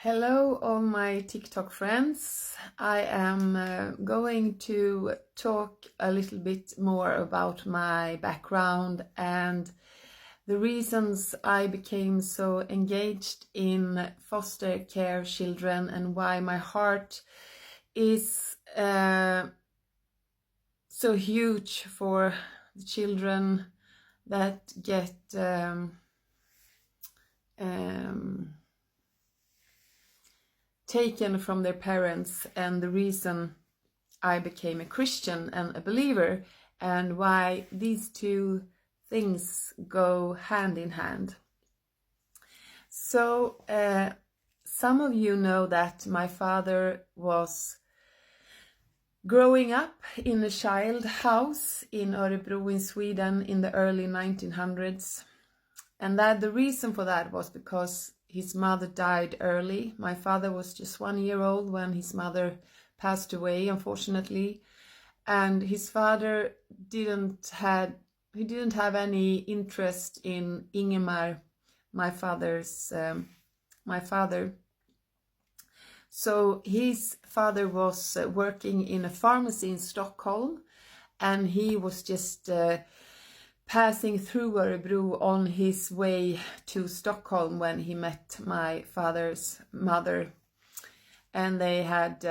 Hello all my TikTok friends. I am going to talk a little bit more about my background and the reasons I became so engaged in foster care children and why my heart is so huge for the children that get taken from their parents, and the reason I became a Christian and a believer, and why these two things go hand in hand. So some of you know that my father was growing up in a child house in Örebro in Sweden in the early 1900s, and that the reason for that was because his mother died early. My father was just 1 year old when his mother passed away, unfortunately. And his father didn't have any interest in Ingemar, my father. So his father was working in a pharmacy in Stockholm, and he was just passing through Örebro on his way to Stockholm when he met my father's mother, and they had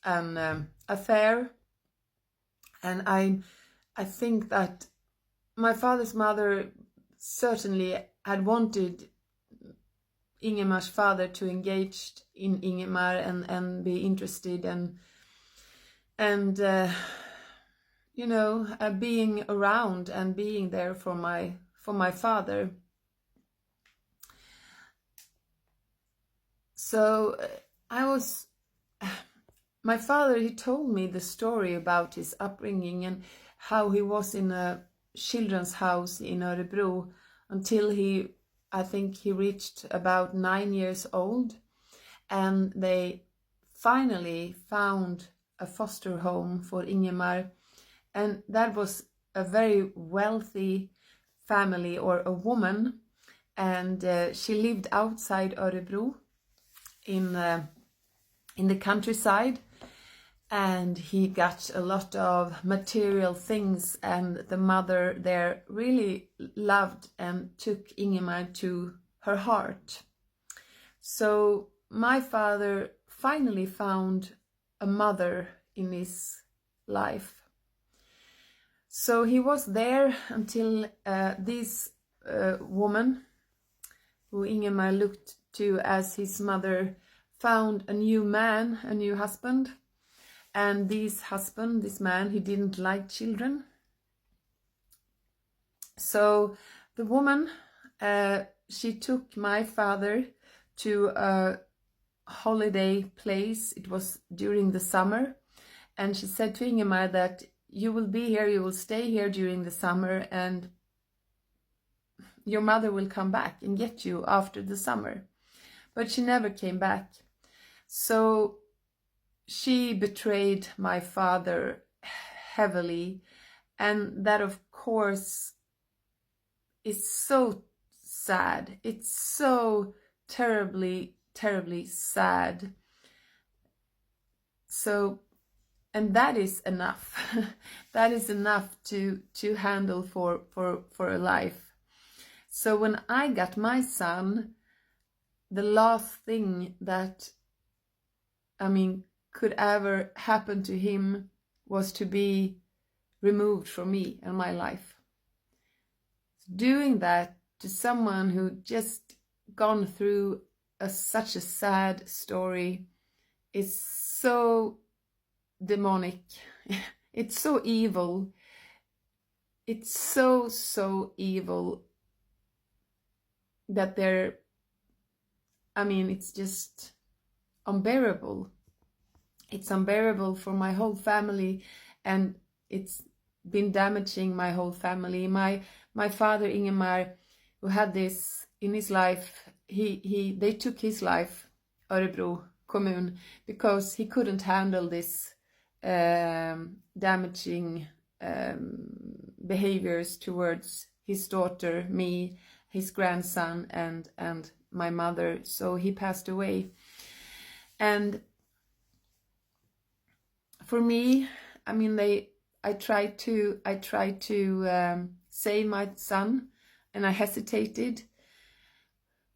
an affair. And I think that my father's mother certainly had wanted Ingemar's father to engage in Ingemar and be interested and being around and being there for my father. So my father, he told me the story about his upbringing and how he was in a children's house in Örebro until I think he reached about 9 years old, and they finally found a foster home for Ingemar. And that was a very wealthy family, or a woman, and she lived outside Örebro in the countryside, and he got a lot of material things, and the mother there really loved and took Ingemar to her heart. So my father finally found a mother in his life. So he was there until this woman, who Ingemar looked to as his mother, found a new man, a new husband. And this man, he didn't like children. So the woman, she took my father to a holiday place. It was during the summer. And she said to Ingemar that you will be here, you will stay here during the summer, and your mother will come back and get you after the summer. But she never came back. So she betrayed my father heavily, and that of course is so sad. It's so terribly, terribly sad. So, and that is enough. That is enough to handle for a life. So when I got my son, the last thing that could ever happen to him was to be removed from me and my life. Doing that to someone who just gone through such a sad story is so demonic. It's so evil. It's so evil that it's just unbearable. It's unbearable for my whole family, and it's been damaging my whole family. My father Ingemar, who had this in his life, they took his life, Örebro kommun, because he couldn't handle this damaging behaviors towards his daughter, me, his grandson, and my mother, so he passed away. And for me, I mean, I tried to save my son, and I hesitated,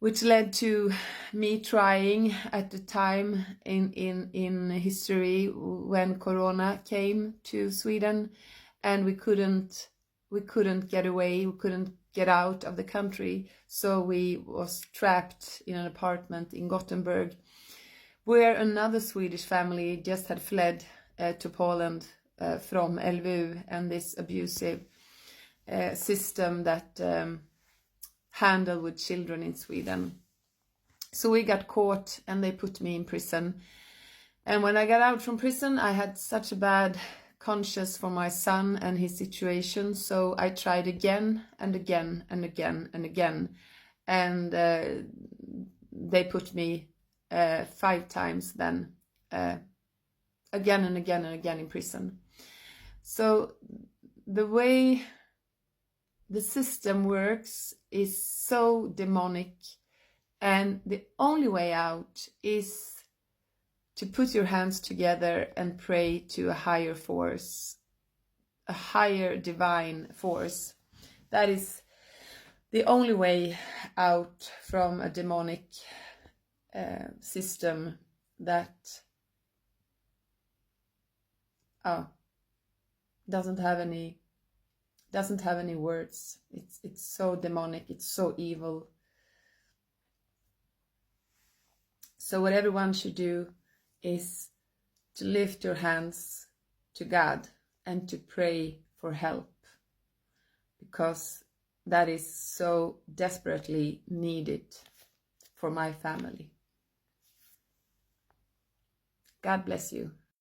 which led to me trying at the time in history when Corona came to Sweden, and we couldn't get away, we couldn't get out of the country, so we was trapped in an apartment in Gothenburg, where another Swedish family just had fled to Poland from LVU and this abusive system that handle with children in Sweden. So we got caught and they put me in prison. And when I got out from prison, I had such a bad conscience for my son and his situation. So I tried again and again and again and again. And they put me 5 times then, again and again and again in prison. So the way the system works is so demonic, and the only way out is to put your hands together and pray to a higher force, a higher divine force. That is the only way out from a demonic system that doesn't have any words. It's so demonic, it's so evil. So what everyone should do is to lift your hands to God and to pray for help, because that is so desperately needed for my family. God bless you.